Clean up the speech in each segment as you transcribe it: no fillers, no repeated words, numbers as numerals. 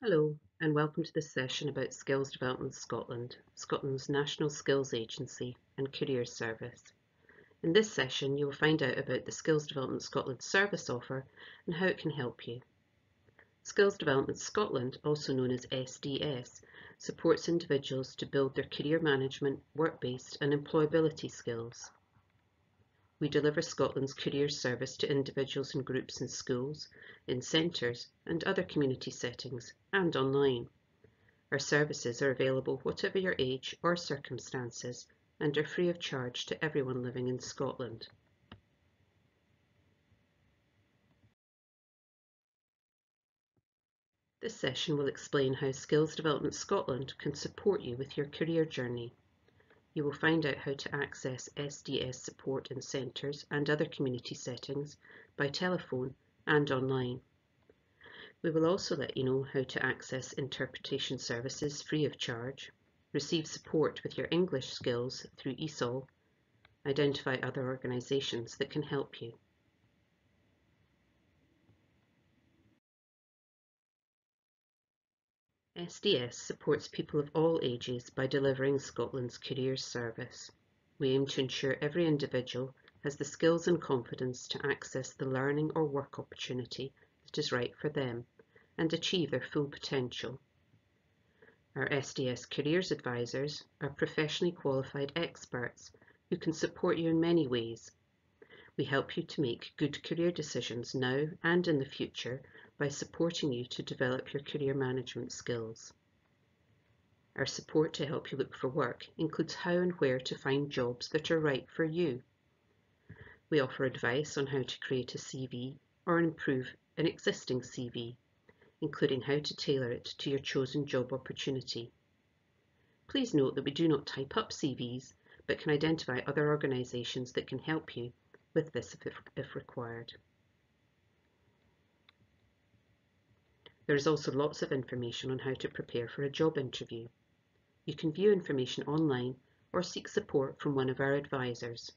Hello, and welcome to this session about Skills Development Scotland, Scotland's national skills agency and careers service. In this session, you will find out about the Skills Development Scotland service offer and how it can help you. Skills Development Scotland, also known as SDS, supports individuals to build their career management, work-based and employability skills. We deliver Scotland's careers service to individuals and groups in schools, in centres and other community settings, and online. Our services are available whatever your age or circumstances and are free of charge to everyone living in Scotland. This session will explain how Skills Development Scotland can support you with your career journey. You will find out how to access SDS support in centres and other community settings by telephone and online. We will also let you know how to access interpretation services free of charge, receive support with your English skills through ESOL, identify other organisations that can help you. SDS supports people of all ages by delivering Scotland's careers service. We aim to ensure every individual has the skills and confidence to access the learning or work opportunity that is right for them and achieve their full potential. Our SDS Careers Advisors are professionally qualified experts who can support you in many ways. We help you to make good career decisions now and in the future by supporting you to develop your career management skills. Our support to help you look for work includes how and where to find jobs that are right for you. We offer advice on how to create a CV or improve an existing CV, including how to tailor it to your chosen job opportunity. Please note that we do not type up CVs, but can identify other organisations that can help you with this if required. There is also lots of information on how to prepare for a job interview. You can view information online or seek support from one of our advisors.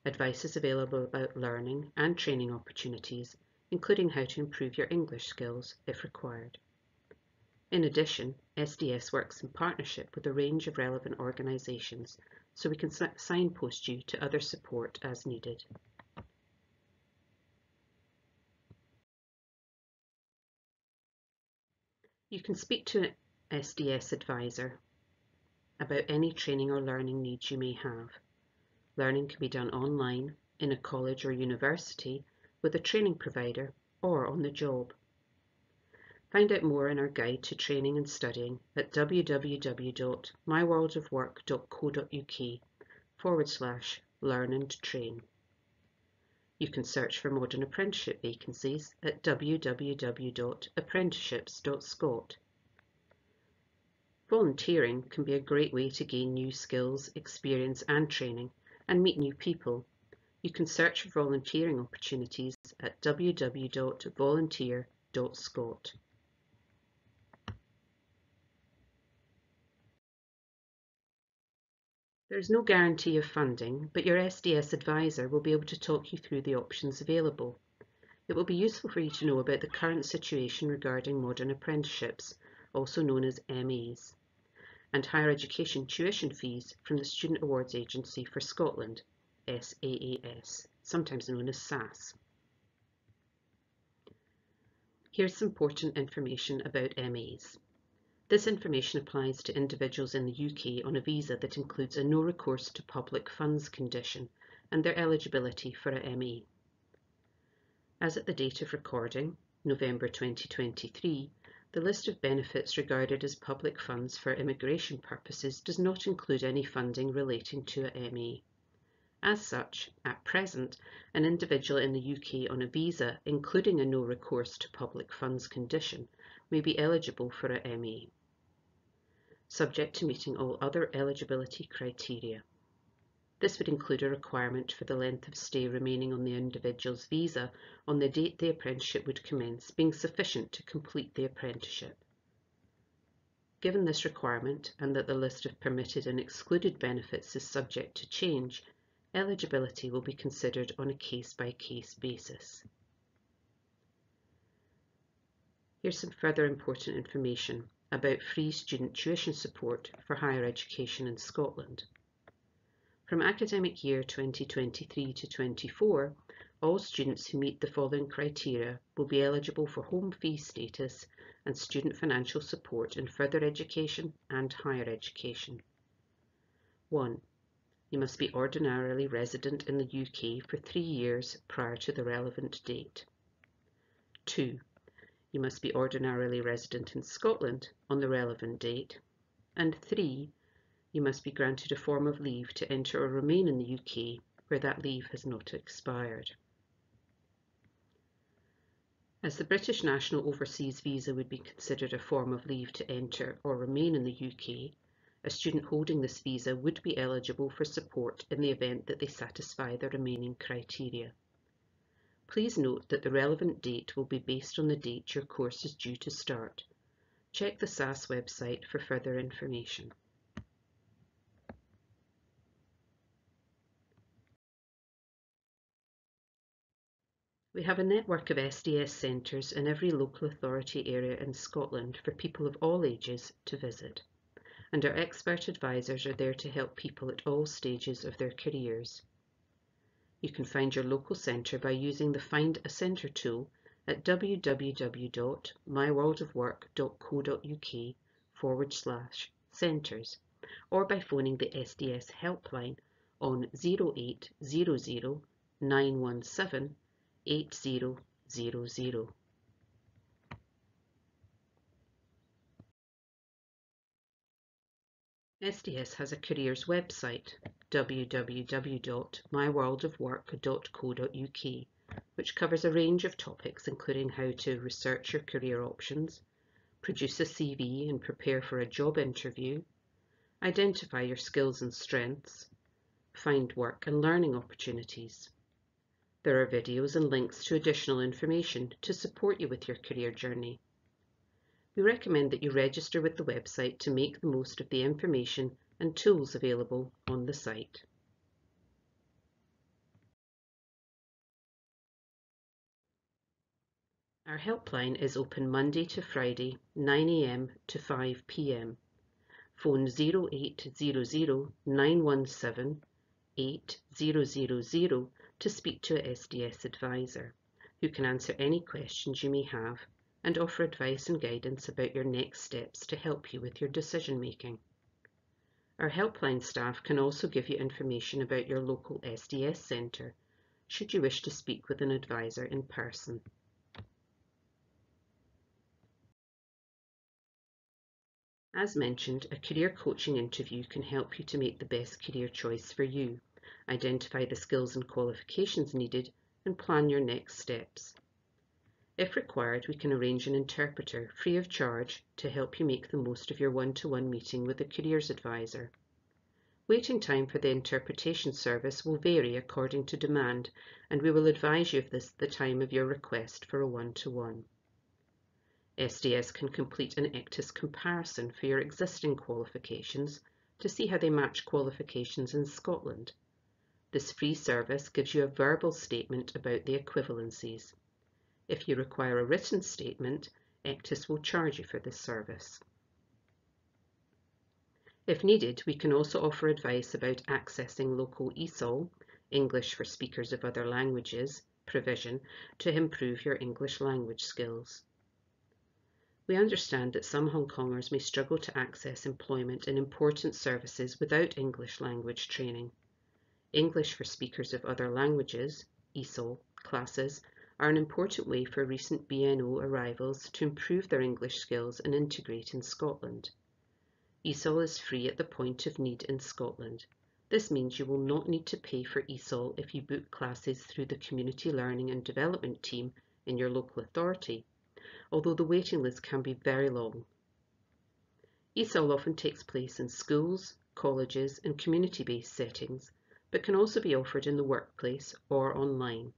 Advice is available about learning and training opportunities, including how to improve your English skills if required. In addition, SDS works in partnership with a range of relevant organisations, so we can signpost you to other support as needed. You can speak to an SDS advisor about any training or learning needs you may have. Learning can be done online, in a college or university, with a training provider, or on the job. Find out more in our guide to training and studying at www.myworldofwork.co.uk/learn and train. You can search for modern apprenticeship vacancies at www.apprenticeships.scot. Volunteering can be a great way to gain new skills, experience and training and meet new people. You can search for volunteering opportunities at www.volunteer.scot. There is no guarantee of funding, but your SDS advisor will be able to talk you through the options available. It will be useful for you to know about the current situation regarding modern apprenticeships, also known as MAs, and higher education tuition fees from the Student Awards Agency for Scotland, SAAS, sometimes known as SAS. Here's some important information about MAs. This information applies to individuals in the UK on a visa that includes a no recourse to public funds condition and their eligibility for a MA. As at the date of recording, November 2023, the list of benefits regarded as public funds for immigration purposes does not include any funding relating to a MA. As such, at present, an individual in the UK on a visa, including a no recourse to public funds condition, may be eligible for a MA, subject to meeting all other eligibility criteria. This would include a requirement for the length of stay remaining on the individual's visa on the date the apprenticeship would commence being sufficient to complete the apprenticeship. Given this requirement and that the list of permitted and excluded benefits is subject to change, eligibility will be considered on a case-by-case basis. Here's some further important information about free student tuition support for higher education in Scotland. From academic year 2023 to 24, all students who meet the following criteria will be eligible for home fee status and student financial support in further education and higher education. 1. You must be ordinarily resident in the UK for 3 years prior to the relevant date. 2. You must be ordinarily resident in Scotland on the relevant date. And 3. You must be granted a form of leave to enter or remain in the UK where that leave has not expired. As the British National Overseas Visa would be considered a form of leave to enter or remain in the UK, a student holding this visa would be eligible for support in the event that they satisfy the remaining criteria. Please note that the relevant date will be based on the date your course is due to start. Check the SAS website for further information. We have a network of SDS centres in every local authority area in Scotland for people of all ages to visit, and our expert advisors are there to help people at all stages of their careers. You can find your local centre by using the Find a Centre tool at www.myworldofwork.co.uk/centres or by phoning the SDS helpline on 0800 917 8000. SDS has a careers website, www.myworldofwork.co.uk, which covers a range of topics including how to research your career options, produce a CV and prepare for a job interview, identify your skills and strengths, find work and learning opportunities. There are videos and links to additional information to support you with your career journey. We recommend that you register with the website to make the most of the information and tools available on the site. Our helpline is open Monday to Friday, 9 AM to 5 PM. Phone 0800 917 8000 to speak to a SDS advisor, who can answer any questions you may have and offer advice and guidance about your next steps to help you with your decision making. Our helpline staff can also give you information about your local SDS centre, should you wish to speak with an advisor in person. As mentioned, a career coaching interview can help you to make the best career choice for you, identify the skills and qualifications needed, and plan your next steps. If required, we can arrange an interpreter free of charge to help you make the most of your one-to-one meeting with a careers advisor. Waiting time for the interpretation service will vary according to demand, and we will advise you of this at the time of your request for a one-to-one. SDS can complete an ECTIS comparison for your existing qualifications to see how they match qualifications in Scotland. This free service gives you a verbal statement about the equivalencies. If you require a written statement, ECTIS will charge you for this service. If needed, we can also offer advice about accessing local ESOL, English for Speakers of Other Languages, provision to improve your English language skills. We understand that some Hongkongers may struggle to access employment in important services without English language training. English for Speakers of Other Languages, ESOL, classes are an important way for recent BNO arrivals to improve their English skills and integrate in Scotland. ESOL is free at the point of need in Scotland. This means you will not need to pay for ESOL if you book classes through the Community Learning and Development team in your local authority, although the waiting list can be very long. ESOL often takes place in schools, colleges and community-based settings, but can also be offered in the workplace or online.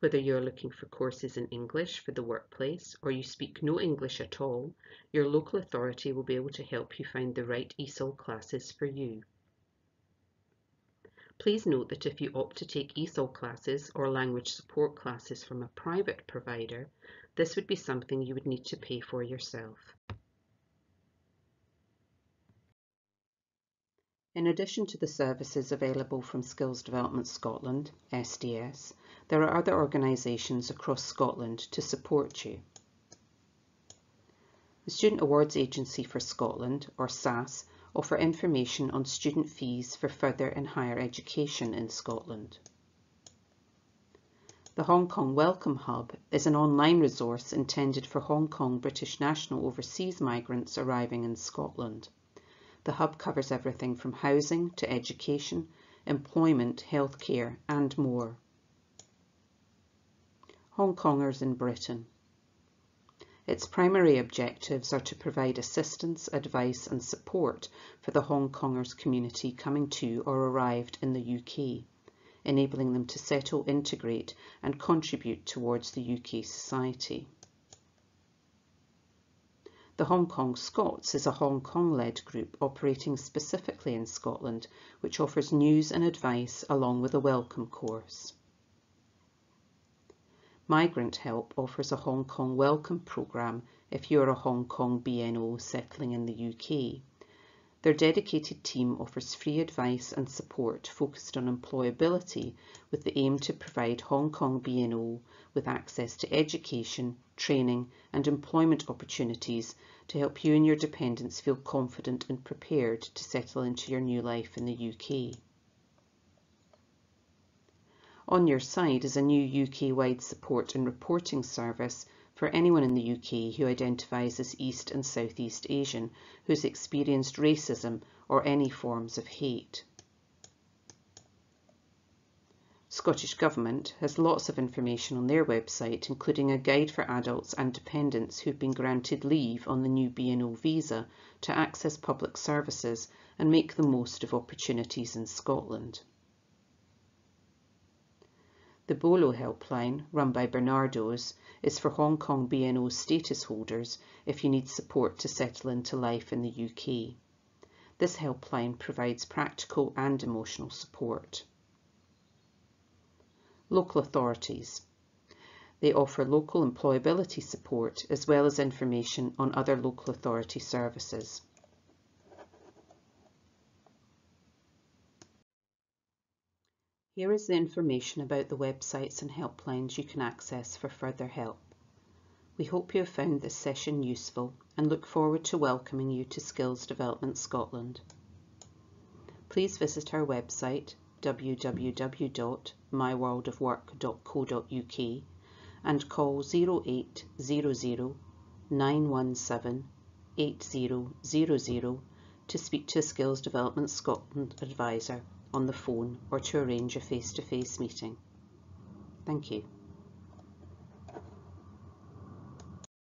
Whether you are looking for courses in English for the workplace or you speak no English at all, your local authority will be able to help you find the right ESOL classes for you. Please note that if you opt to take ESOL classes or language support classes from a private provider, This would be something you would need to pay for yourself. In addition to the services available from Skills Development Scotland, SDS, there are other organisations across Scotland to support you. The Student Awards Agency for Scotland, or SAS, offer information on student fees for further and higher education in Scotland. The Hong Kong Welcome Hub is an online resource intended for Hong Kong British national overseas migrants arriving in Scotland. The hub covers everything from housing to education, employment, healthcare and more. Hongkongers in Britain. Its primary objectives are to provide assistance, advice and support for the Hongkongers community coming to or arrived in the UK, enabling them to settle, integrate and contribute towards the UK society. The Hong Kong Scots is a Hong Kong-led group operating specifically in Scotland, which offers news and advice along with a welcome course. Migrant Help offers a Hong Kong welcome programme if you are a Hong Kong BNO settling in the UK. Their dedicated team offers free advice and support focused on employability with the aim to provide Hong Kong BNO with access to education, training and employment opportunities to help you and your dependents feel confident and prepared to settle into your new life in the UK. On Your Side is a new UK-wide support and reporting service for anyone in the UK who identifies as East and Southeast Asian who's experienced racism or any forms of hate. Scottish Government has lots of information on their website, including a guide for adults and dependents who've been granted leave on the new BNO visa to access public services and make the most of opportunities in Scotland. The BOLO helpline, run by Bernardo's, is for Hong Kong BNO status holders if you need support to settle into life in the UK. This helpline provides practical and emotional support. Local authorities. They offer local employability support as well as information on other local authority services. Here is the information about the websites and helplines you can access for further help. We hope you have found this session useful and look forward to welcoming you to Skills Development Scotland. Please visit our website www.myworldofwork.co.uk and call 0800 917 8000 to speak to a Skills Development Scotland advisor on the phone or to arrange a face-to-face meeting. Thank you.